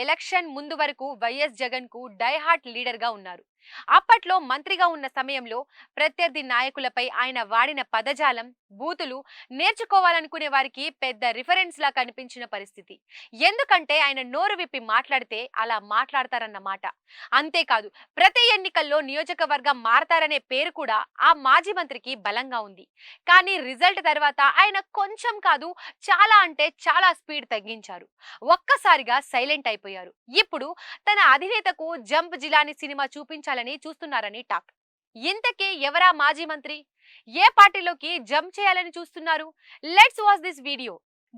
Election ముందు వరకు YS Jagan కు డై హార్ట్ లీడర్ గా ఉన్నారు. అప్పట్లో మంత్రిగా ఉన్న సమయంలో ప్రత్యర్థి నాయకులపై ఆయన వాడిన పదజాలం, బూతులు నేర్చుకోవాలనుకునే వారికి పెద్ద రిఫరెన్స్ లా కనిపించిన పరిస్థితి. ఎందుకంటే ఆయన నోరు విప్పి మాట్లాడితే అలా మాట్లాడతారన్నమాట. అంతేకాదు, ప్రతి ఎన్నికల్లో నియోజకవర్గం మారతారనే పేరు కూడా ఆ మాజీ మంత్రికి బలంగా ఉంది. కానీ రిజల్ట్ తర్వాత ఆయన కొంచెం కాదు, చాలా అంటే చాలా స్పీడ్ తగ్గించారు. ఒక్కసారిగా సైలెంట్ అయిపోయారు. ఇప్పుడు తన అధినేతకు జంప్ జిలాని సినిమా చూపించాలని చూస్తున్నారని టాక్. ఇంతకీ ఎవరా మాజీ మంత్రి? ఏ పార్టీలోకి జంప్ చేయాలని చూస్తున్నారు? Let's watch this video.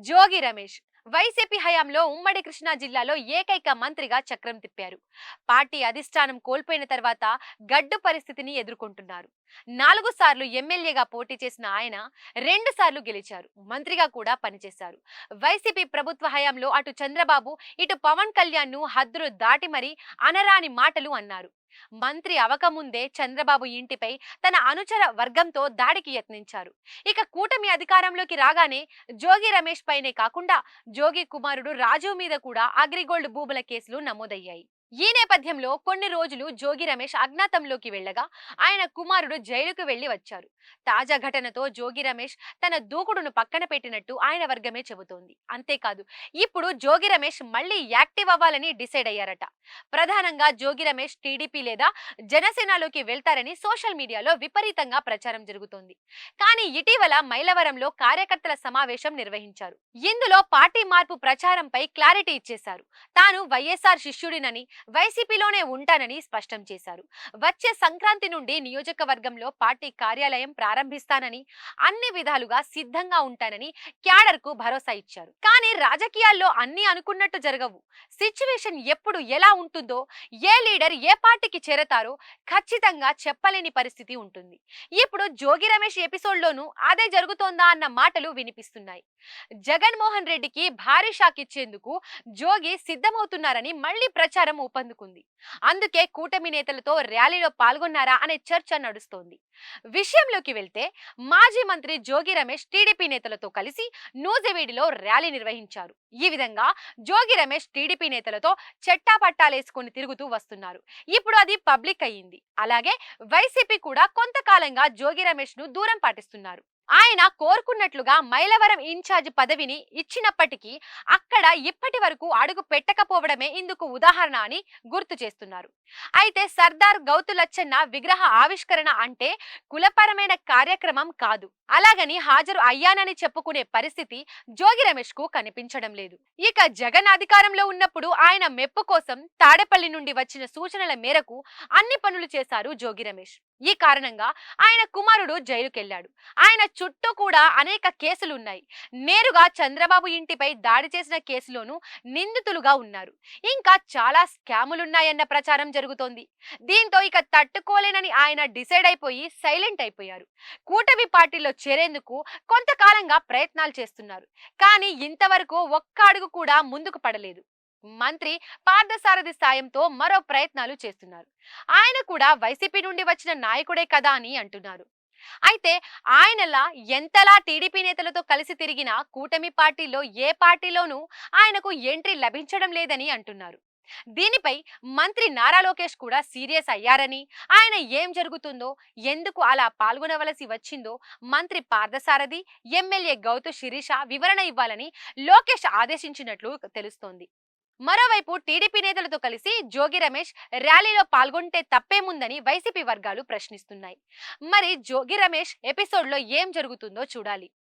Jogi Ramesh YCP హయాంలో ఉమ్మడి కృష్ణా జిల్లాలో ఏకైక మంత్రిగా చక్రం తిప్పారు. పార్టీ అధిష్టానం కోల్పోయిన తర్వాత గడ్డు పరిస్థితిని ఎదుర్కొంటున్నారు. 4 సార్లు ఎమ్మెల్యేగా పోటీ చేసిన ఆయన 2 సార్లు గెలిచారు. మంత్రిగా కూడా పనిచేశారు. వైసీపీ ప్రభుత్వ హయాంలో అటు చంద్రబాబు, ఇటు పవన్ కళ్యాణ్ ను హద్దులు దాటి మరీ అనరాని మాటలు అన్నారు. మంత్రి అవకముందే చంద్రబాబు ఇంటిపై తన అనుచర వర్గంతో దాడికి యత్నించారు. ఇక కూటమి అధికారంలోకి రాగానే జోగి రమేష్ పైనే కాకుండా జోగి కుమారుడు రాజు మీద కూడా అగ్రిగోల్డ్ భూముల కేసులు నమోదయ్యాయి. ఈ నేపథ్యంలో కొన్ని రోజులు జోగి రమేష్ అజ్ఞాతంలోకి వెళ్లగా ఆయన కుమారుడు జైలుకు వెళ్లి వచ్చారు. తాజా ఘటనతో జోగి రమేష్ తన దూకుడును పక్కన పెట్టినట్టు ఆయన వర్గమే చెబుతోంది. అంతేకాదు, ఇప్పుడు జోగి రమేష్ మళ్లీ యాక్టివ్ అవ్వాలని డిసైడ్ అయ్యారట. ప్రధానంగా జోగి రమేష్ టీడీపీ లేదా జనసేనలోకి వెళ్తారని సోషల్ మీడియాలో విపరీతంగా ప్రచారం జరుగుతోంది. కానీ ఇటీవల మైలవరంలో కార్యకర్తల సమావేశం నిర్వహించారు. ఇందులో పార్టీ మార్పు ప్రచారంపై క్లారిటీ ఇచ్చేశారు. తాను వైఎస్ఆర్ శిష్యుడినని, వైసీపీలోనే ఉంటానని స్పష్టం చేశారు. వచ్చే సంక్రాంతి నుండి నియోజకవర్గంలో పార్టీ కార్యాలయం ప్రారంభిస్తానని, అన్ని విధాలుగా సిద్ధంగా ఉంటానని క్యాడర్ కు భరోసా ఇచ్చారు. కానీ రాజకీయాల్లో అన్ని అనుకున్నట్టు జరగవు. సిచ్యువేషన్ ఎప్పుడు ఎలా ఉంటుందో, ఏ లీడర్ ఏ పార్టీకి చేరతారో ఖచ్చితంగా చెప్పలేని పరిస్థితి ఉంటుంది. ఇప్పుడు జోగి రమేష్ ఎపిసోడ్ లోనూ అదే జరుగుతోందా అన్న మాటలు వినిపిస్తున్నాయి. జగన్మోహన్ రెడ్డికి భారీ షాక్ ఇచ్చేందుకు జోగి సిద్ధమవుతున్నారని మళ్లీ ప్రచారం ఊపందుకుంది. అందుకే కూటమి నేతలతో ర్యాలీలో పాల్గొన్నారా అనే చర్చ నడుస్తోంది. విషయంలోకి వెళ్తే మాజీ మంత్రి జోగి రమేష్ టీడీపీ నేతలతో కలిసి నూజివీడులో ర్యాలీ నిర్వహించారు. ఈ విధంగా జోగి రమేష్ టీడీపీ నేతలతో చెట్టాపట్టాలేసుకొని తిరుగుతూ వస్తున్నారు. ఇప్పుడు అది పబ్లిక్ అయ్యింది. అలాగే వైసీపీ కూడా కొంతకాలంగా జోగి రమేష్ ను దూరం పాటిస్తున్నారు. ఆయన కోరుకున్నట్లుగా మైలవరం ఇన్ఛార్జ్ పదవిని ఇచ్చినప్పటికీ అక్కడ ఇప్పటి వరకు అడుగు పెట్టకపోవడమే ఇందుకు ఉదాహరణ అని గుర్తు చేస్తున్నారు. అయితే సర్దార్ గౌతు లచ్చన్న విగ్రహ ఆవిష్కరణ అంటే కులపరమైన కార్యక్రమం కాదు. అలాగని హాజరు అయ్యానని చెప్పుకునే పరిస్థితి జోగి రమేష్ కు కనిపించడం లేదు. ఇక జగన్ అధికారంలో ఉన్నప్పుడు ఆయన మెప్పు కోసం తాడేపల్లి నుండి వచ్చిన సూచనల మేరకు అన్ని పనులు చేశారు జోగి రమేష్. ఈ కారణంగా ఆయన కుమారుడు జైలుకెళ్లాడు. ఆయన చుట్టూ కూడా అనేక కేసులున్నాయి. నేరుగా చంద్రబాబు ఇంటిపై దాడి చేసిన కేసులోనూ నిందితులుగా ఉన్నారు. ఇంకా చాలా స్కాములున్నాయన్న ప్రచారం జరుగుతోంది. దీంతో ఇక తట్టుకోలేనని ఆయన డిసైడ్ అయిపోయి సైలెంట్ అయిపోయారు. కూటమి పార్టీలో చేరేందుకు కొంతకాలంగా ప్రయత్నాలు చేస్తున్నారు. కానీ ఇంతవరకు ఒక్క అడుగు కూడా ముందుకు పడలేదు. మంత్రి పార్థసారథి సాయంతో మరో ప్రయత్నాలు చేస్తున్నారు. ఆయన కూడా వైసీపీ నుండి వచ్చిన నాయకుడే కదా అని అంటున్నారు. అయితే ఆయనలా ఎంతలా టీడీపీ నేతలతో కలిసి తిరిగినా కూటమి పార్టీలో ఏ పార్టీలోనూ ఆయనకు ఎంట్రీ లభించడం లేదని అంటున్నారు. దీనిపై మంత్రి నారా లోకేష్ కూడా సీరియస్ అయ్యారని, ఆయన ఏం జరుగుతుందో, ఎందుకు అలా పాల్గొనవలసి వచ్చిందో మంత్రి పార్థసారథి, ఎమ్మెల్యే గౌతు శిరీష వివరణ ఇవ్వాలని లోకేష్ ఆదేశించినట్లు తెలుస్తోంది. మరోవైపు టీడీపీ నేతలతో కలిసి జోగి రమేష్ ర్యాలీలో పాల్గొంటే తప్పేముందని వైసీపీ వర్గాలు ప్రశ్నిస్తున్నాయి. మరి జోగి రమేష్ ఎపిసోడ్ లో ఏం జరుగుతుందో చూడాలి.